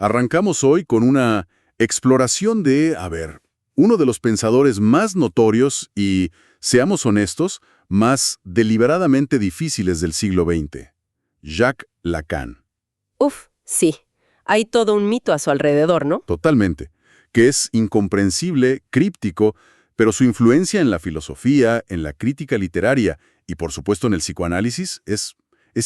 Arrancamos hoy con una exploración de, uno de los pensadores más notorios y, seamos honestos, más deliberadamente difíciles del siglo XX, Jacques Lacan. Uf, sí. Hay todo un mito a su alrededor, ¿no? Totalmente. Que es incomprensible, críptico, pero su influencia en la filosofía, en la crítica literaria y, por supuesto, en el psicoanálisis es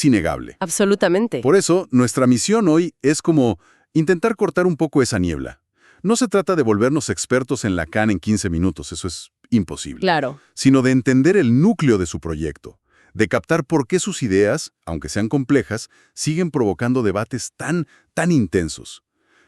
innegable. Absolutamente. Por eso, nuestra misión hoy es como intentar cortar un poco esa niebla. No se trata de volvernos expertos en Lacan en 15 minutos, eso es imposible. Claro. Sino de entender el núcleo de su proyecto, de captar por qué sus ideas, aunque sean complejas, siguen provocando debates tan intensos.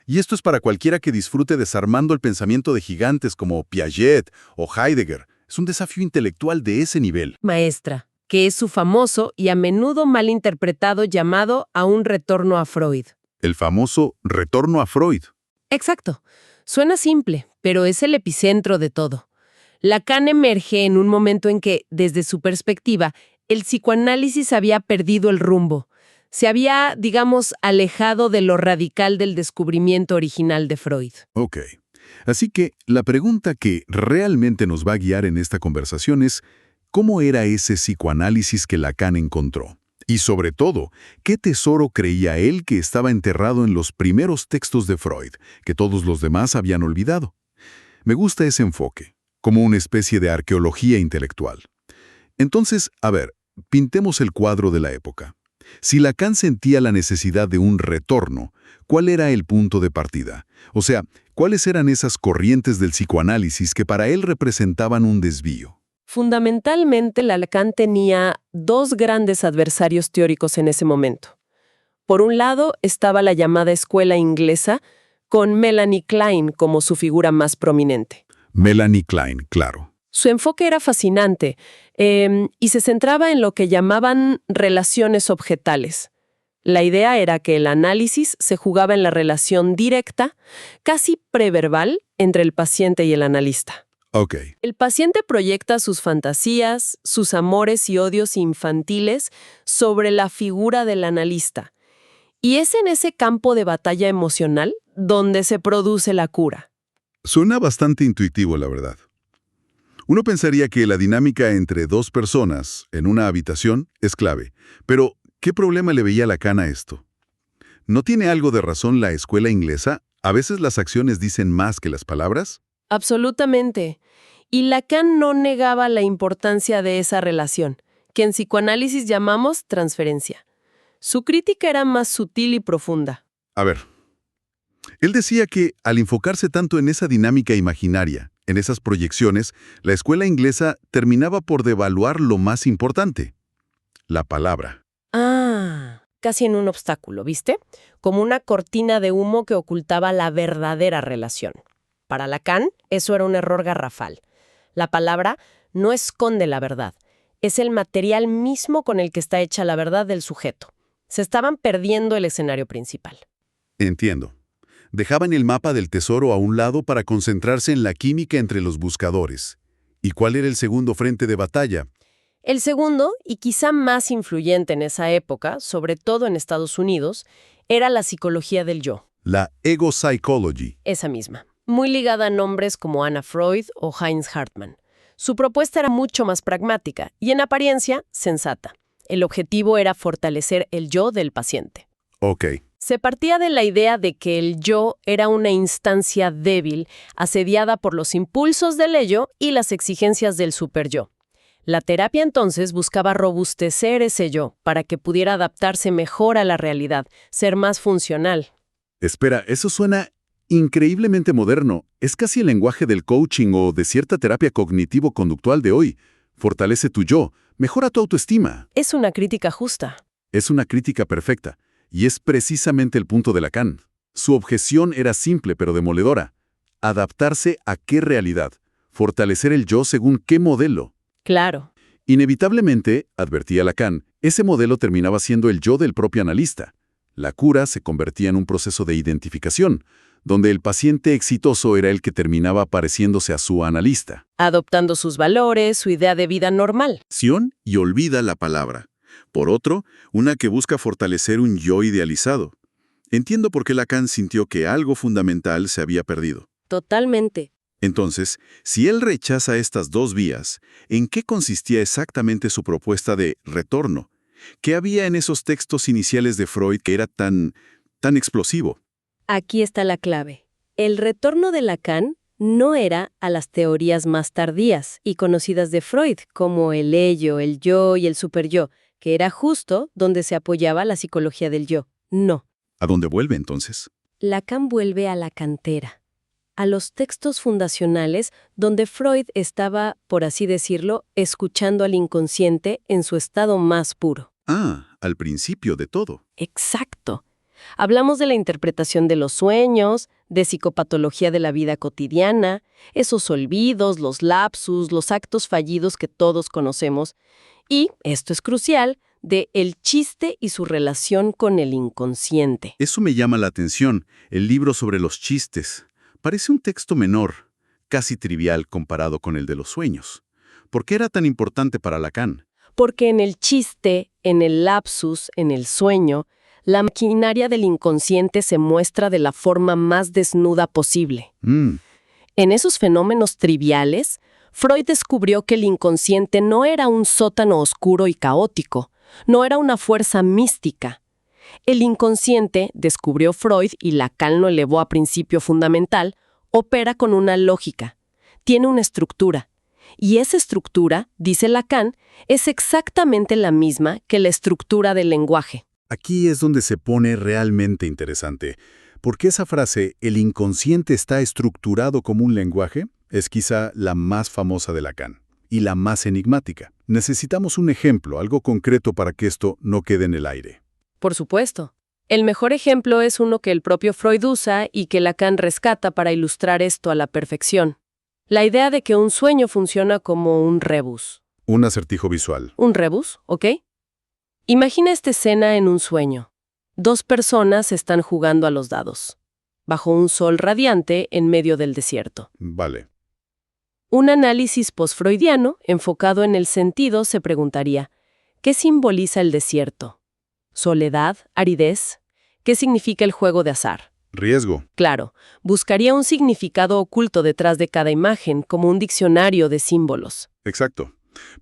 Y esto es para cualquiera que disfrute desarmando el pensamiento de gigantes como Piaget o Heidegger. Es un desafío intelectual de ese nivel. Maestra, que es su famoso y a menudo malinterpretado llamado a un retorno a Freud. El famoso retorno a Freud. Exacto. Suena simple, pero es el epicentro de todo. Lacan emerge en un momento en que, desde su perspectiva, el psicoanálisis había perdido el rumbo. Se había, digamos, alejado de lo radical del descubrimiento original de Freud. Ok. Así que la pregunta que realmente nos va a guiar en esta conversación es, ¿cómo era ese psicoanálisis que Lacan encontró? Y sobre todo, ¿qué tesoro creía él que estaba enterrado en los primeros textos de Freud, que todos los demás habían olvidado? Me gusta ese enfoque, como una especie de arqueología intelectual. Entonces, pintemos el cuadro de la época. Si Lacan sentía la necesidad de un retorno, ¿cuál era el punto de partida? O sea, ¿cuáles eran esas corrientes del psicoanálisis que para él representaban un desvío? Fundamentalmente, Lacan tenía dos grandes adversarios teóricos en ese momento. Por un lado, estaba la llamada escuela inglesa, con Melanie Klein como su figura más prominente. Melanie Klein, claro. Su enfoque era fascinante y se centraba en lo que llamaban relaciones objetales. La idea era que el análisis se jugaba en la relación directa, casi preverbal, entre el paciente y el analista. Ok. El paciente proyecta sus fantasías, sus amores y odios infantiles sobre la figura del analista. Y es en ese campo de batalla emocional donde se produce la cura. Suena bastante intuitivo, la verdad. Uno pensaría que la dinámica entre dos personas en una habitación es clave, pero ¿qué problema le veía Lacan a esto? ¿No tiene algo de razón la escuela inglesa? ¿A veces las acciones dicen más que las palabras? Absolutamente. Y Lacan no negaba la importancia de esa relación, que en psicoanálisis llamamos transferencia. Su crítica era más sutil y profunda. Él decía que al enfocarse tanto en esa dinámica imaginaria, en esas proyecciones, la escuela inglesa terminaba por devaluar lo más importante, la palabra. Casi en un obstáculo, ¿viste? Como una cortina de humo que ocultaba la verdadera relación. Para Lacan, eso era un error garrafal. La palabra no esconde la verdad. Es el material mismo con el que está hecha la verdad del sujeto. Se estaban perdiendo el escenario principal. Entiendo. Dejaban el mapa del tesoro a un lado para concentrarse en la química entre los buscadores. ¿Y cuál era el segundo frente de batalla? El segundo, y quizá más influyente en esa época, sobre todo en Estados Unidos, era la psicología del yo. La ego psychology. Esa misma. Muy ligada a nombres como Anna Freud o Heinz Hartmann. Su propuesta era mucho más pragmática y, en apariencia, sensata. El objetivo era fortalecer el yo del paciente. Ok. Se partía de la idea de que el yo era una instancia débil, asediada por los impulsos del ello y las exigencias del superyo. La terapia entonces buscaba robustecer ese yo para que pudiera adaptarse mejor a la realidad, ser más funcional. Espera, eso suena increíblemente moderno. Es casi el lenguaje del coaching o de cierta terapia cognitivo-conductual de hoy. Fortalece tu yo, mejora tu autoestima. Es una crítica justa. Es una crítica perfecta. Y es precisamente el punto de Lacan. Su objeción era simple pero demoledora. Adaptarse a qué realidad. Fortalecer el yo según qué modelo. Claro. Inevitablemente, advertía Lacan, ese modelo terminaba siendo el yo del propio analista. La cura se convertía en un proceso de identificación, donde el paciente exitoso era el que terminaba pareciéndose a su analista. Adoptando sus valores, su idea de vida normal. Y olvida la palabra. Por otro, una que busca fortalecer un yo idealizado. Entiendo por qué Lacan sintió que algo fundamental se había perdido. Totalmente. Entonces, si él rechaza estas dos vías, ¿en qué consistía exactamente su propuesta de retorno? ¿Qué había en esos textos iniciales de Freud que era tan explosivo? Aquí está la clave. El retorno de Lacan no era a las teorías más tardías y conocidas de Freud, como el ello, el yo y el superyo, que era justo donde se apoyaba la psicología del yo. No. ¿A dónde vuelve entonces? Lacan vuelve a la cantera, a los textos fundacionales donde Freud estaba, por así decirlo, escuchando al inconsciente en su estado más puro. Ah, al principio de todo. Exacto. Hablamos de la interpretación de los sueños, de psicopatología de la vida cotidiana, esos olvidos, los lapsus, los actos fallidos que todos conocemos, y, esto es crucial, de el chiste y su relación con el inconsciente. Eso me llama la atención, el libro sobre los chistes. Parece un texto menor, casi trivial comparado con el de los sueños. ¿Por qué era tan importante para Lacan? Porque en el chiste, en el lapsus, en el sueño, la maquinaria del inconsciente se muestra de la forma más desnuda posible. En esos fenómenos triviales, Freud descubrió que el inconsciente no era un sótano oscuro y caótico, no era una fuerza mística. El inconsciente, descubrió Freud y Lacan lo elevó a principio fundamental, opera con una lógica, tiene una estructura. Y esa estructura, dice Lacan, es exactamente la misma que la estructura del lenguaje. Aquí es donde se pone realmente interesante, porque esa frase, el inconsciente está estructurado como un lenguaje, es quizá la más famosa de Lacan, y la más enigmática. Necesitamos un ejemplo, algo concreto para que esto no quede en el aire. Por supuesto. El mejor ejemplo es uno que el propio Freud usa y que Lacan rescata para ilustrar esto a la perfección. La idea de que un sueño funciona como un rebus. Un acertijo visual. ¿Un rebus? ¿Ok? Imagina esta escena en un sueño. Dos personas están jugando a los dados, bajo un sol radiante en medio del desierto. Vale. Un análisis postfreudiano, enfocado en el sentido, se preguntaría, ¿qué simboliza el desierto? ¿Soledad? ¿Aridez? ¿Qué significa el juego de azar? Riesgo. Claro, buscaría un significado oculto detrás de cada imagen, como un diccionario de símbolos. Exacto.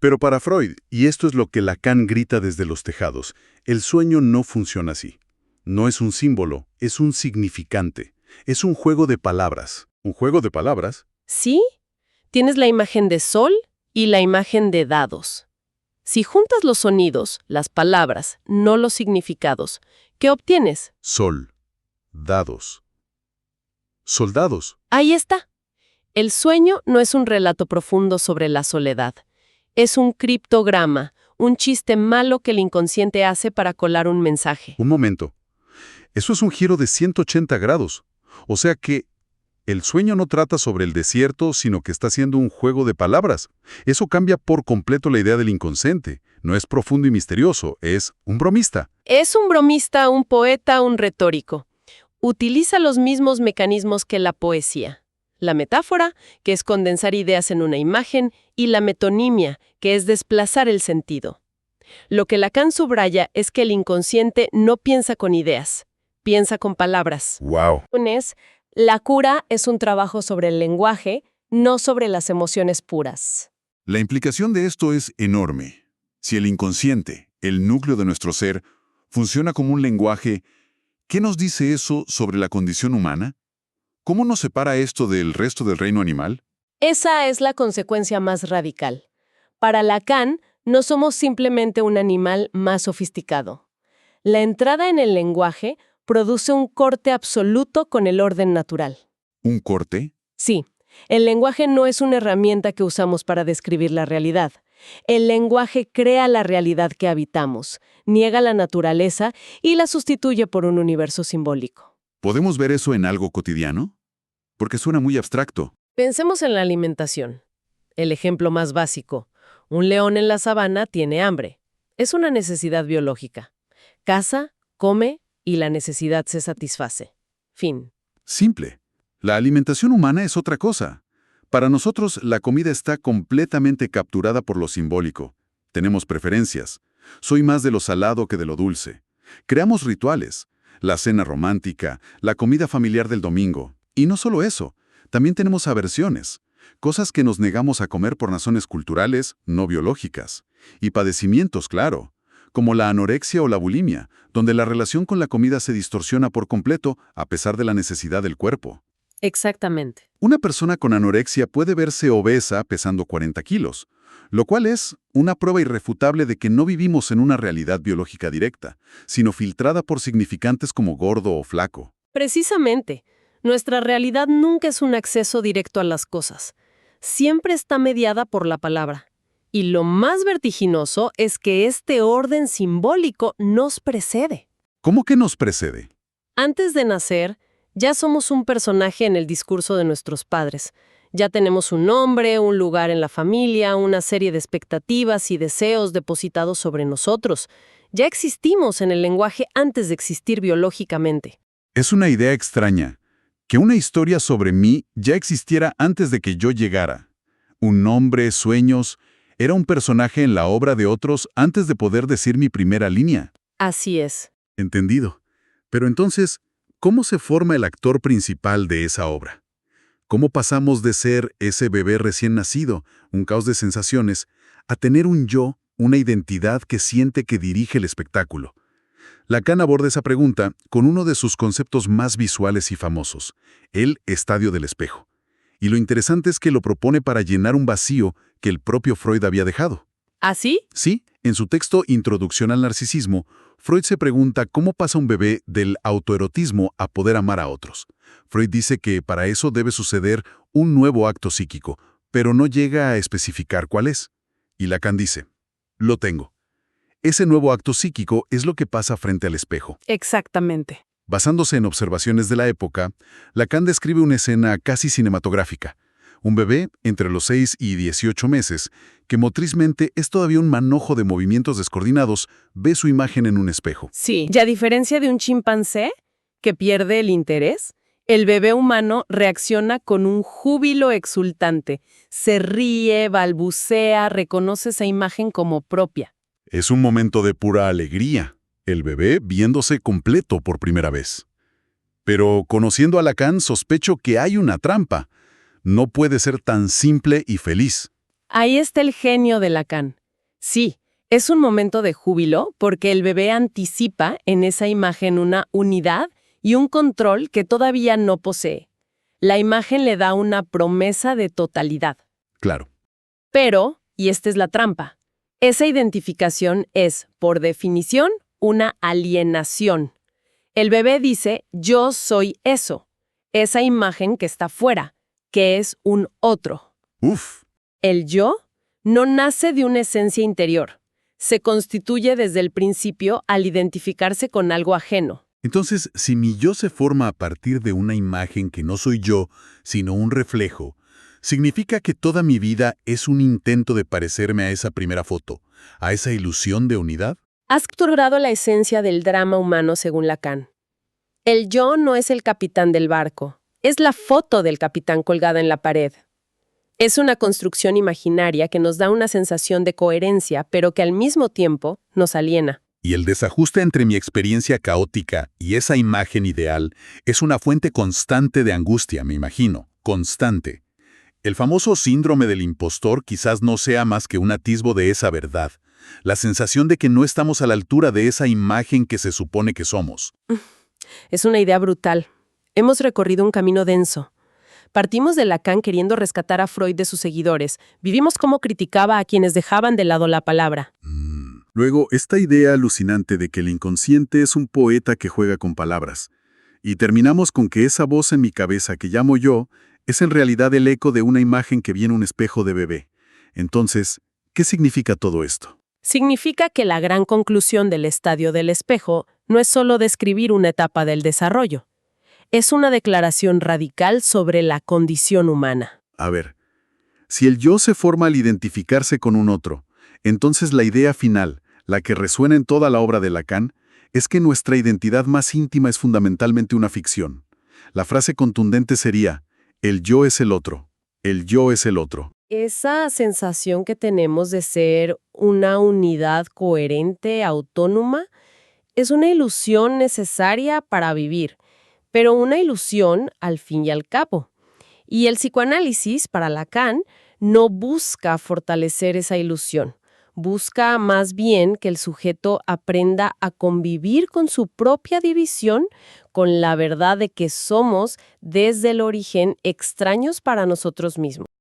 Pero para Freud, y esto es lo que Lacan grita desde los tejados, el sueño no funciona así. No es un símbolo, es un significante. Es un juego de palabras. ¿Un juego de palabras? ¿Sí? Tienes la imagen de sol y la imagen de dados. Si juntas los sonidos, las palabras, no los significados, ¿qué obtienes? Sol. Dados. Soldados. Ahí está. El sueño no es un relato profundo sobre la soledad. Es un criptograma, un chiste malo que el inconsciente hace para colar un mensaje. Un momento. Eso es un giro de 180 grados. O sea que el sueño no trata sobre el desierto, sino que está siendo un juego de palabras. Eso cambia por completo la idea del inconsciente. No es profundo y misterioso, es un bromista. Es un bromista, un poeta, un retórico. Utiliza los mismos mecanismos que la poesía. La metáfora, que es condensar ideas en una imagen, y la metonimia, que es desplazar el sentido. Lo que Lacan subraya es que el inconsciente no piensa con ideas, piensa con palabras. ¡Wow! La cura es un trabajo sobre el lenguaje, no sobre las emociones puras. La implicación de esto es enorme. Si el inconsciente, el núcleo de nuestro ser, funciona como un lenguaje, ¿qué nos dice eso sobre la condición humana? ¿Cómo nos separa esto del resto del reino animal? Esa es la consecuencia más radical. Para Lacan, no somos simplemente un animal más sofisticado. La entrada en el lenguaje produce un corte absoluto con el orden natural. ¿Un corte? Sí, el lenguaje no es una herramienta que usamos para describir la realidad. El lenguaje crea la realidad que habitamos, niega la naturaleza y la sustituye por un universo simbólico. ¿Podemos ver eso en algo cotidiano? Porque suena muy abstracto. Pensemos en la alimentación. El ejemplo más básico. Un león en la sabana tiene hambre. Es una necesidad biológica. Caza, come y la necesidad se satisface. Fin. Simple. La alimentación humana es otra cosa. Para nosotros, la comida está completamente capturada por lo simbólico. Tenemos preferencias. Soy más de lo salado que de lo dulce. Creamos rituales. la cena romántica, la comida familiar del domingo. Y no solo eso, también tenemos aversiones, cosas que nos negamos a comer por razones culturales, no biológicas. Y padecimientos, claro, como la anorexia o la bulimia, donde la relación con la comida se distorsiona por completo a pesar de la necesidad del cuerpo. Exactamente. Una persona con anorexia puede verse obesa pesando 40 kilos, lo cual es una prueba irrefutable de que no vivimos en una realidad biológica directa, sino filtrada por significantes como gordo o flaco. Precisamente, nuestra realidad nunca es un acceso directo a las cosas. Siempre está mediada por la palabra. Y lo más vertiginoso es que este orden simbólico nos precede. ¿Cómo que nos precede? Antes de nacer, ya somos un personaje en el discurso de nuestros padres. Ya tenemos un nombre, un lugar en la familia, una serie de expectativas y deseos depositados sobre nosotros. Ya existimos en el lenguaje antes de existir biológicamente. Es una idea extraña, que una historia sobre mí ya existiera antes de que yo llegara. Un nombre, sueños, era un personaje en la obra de otros antes de poder decir mi primera línea. Así es. Entendido. Pero entonces, ¿cómo se forma el actor principal de esa obra? ¿Cómo pasamos de ser ese bebé recién nacido, un caos de sensaciones, a tener un yo, una identidad que siente que dirige el espectáculo? Lacan aborda esa pregunta con uno de sus conceptos más visuales y famosos, el estadio del espejo. Y lo interesante es que lo propone para llenar un vacío que el propio Freud había dejado. ¿Así? Sí, en su texto Introducción al Narcisismo, Freud se pregunta cómo pasa un bebé del autoerotismo a poder amar a otros. Freud dice que para eso debe suceder un nuevo acto psíquico, pero no llega a especificar cuál es. Y Lacan dice, lo tengo. Ese nuevo acto psíquico es lo que pasa frente al espejo. Exactamente. Basándose en observaciones de la época, Lacan describe una escena casi cinematográfica. Un bebé, entre los 6 y 18 meses, que motrizmente es todavía un manojo de movimientos descoordinados, ve su imagen en un espejo. Sí. Y a diferencia de un chimpancé, que pierde el interés, el bebé humano reacciona con un júbilo exultante. Se ríe, balbucea, reconoce esa imagen como propia. Es un momento de pura alegría, el bebé viéndose completo por primera vez. Pero conociendo a Lacan, sospecho que hay una trampa. No puede ser tan simple y feliz. Ahí está el genio de Lacan. Sí, es un momento de júbilo porque el bebé anticipa en esa imagen una unidad y un control que todavía no posee. La imagen le da una promesa de totalidad. Claro. Pero, y esta es la trampa, esa identificación es, por definición, una alienación. El bebé dice, yo soy eso, esa imagen que está fuera, que es un otro. Uf. El yo no nace de una esencia interior. Se constituye desde el principio al identificarse con algo ajeno. Entonces, si mi yo se forma a partir de una imagen que no soy yo, sino un reflejo, ¿significa que toda mi vida es un intento de parecerme a esa primera foto, a esa ilusión de unidad? Has capturado la esencia del drama humano según Lacan. El yo no es el capitán del barco, es la foto del capitán colgada en la pared. Es una construcción imaginaria que nos da una sensación de coherencia, pero que al mismo tiempo nos aliena. Y el desajuste entre mi experiencia caótica y esa imagen ideal es una fuente constante de angustia, me imagino, constante. El famoso síndrome del impostor quizás no sea más que un atisbo de esa verdad, la sensación de que no estamos a la altura de esa imagen que se supone que somos. Es una idea brutal. Hemos recorrido un camino denso. Partimos de Lacan queriendo rescatar a Freud de sus seguidores. Vivimos cómo criticaba a quienes dejaban de lado la palabra. Luego, esta idea alucinante de que el inconsciente es un poeta que juega con palabras. Y terminamos con que esa voz en mi cabeza que llamo yo es en realidad el eco de una imagen que vi en un espejo de bebé. Entonces, ¿qué significa todo esto? Significa que la gran conclusión del estadio del espejo no es solo describir una etapa del desarrollo. Es una declaración radical sobre la condición humana. A ver, si el yo se forma al identificarse con un otro, entonces la idea final, la que resuena en toda la obra de Lacan, es que nuestra identidad más íntima es fundamentalmente una ficción. La frase contundente sería, el yo es el otro, el yo es el otro. Esa sensación que tenemos de ser una unidad coherente, autónoma, es una ilusión necesaria para vivir, pero una ilusión al fin y al cabo. Y el psicoanálisis, para Lacan, no busca fortalecer esa ilusión. Busca más bien que el sujeto aprenda a convivir con su propia división, con la verdad de que somos, desde el origen, extraños para nosotros mismos.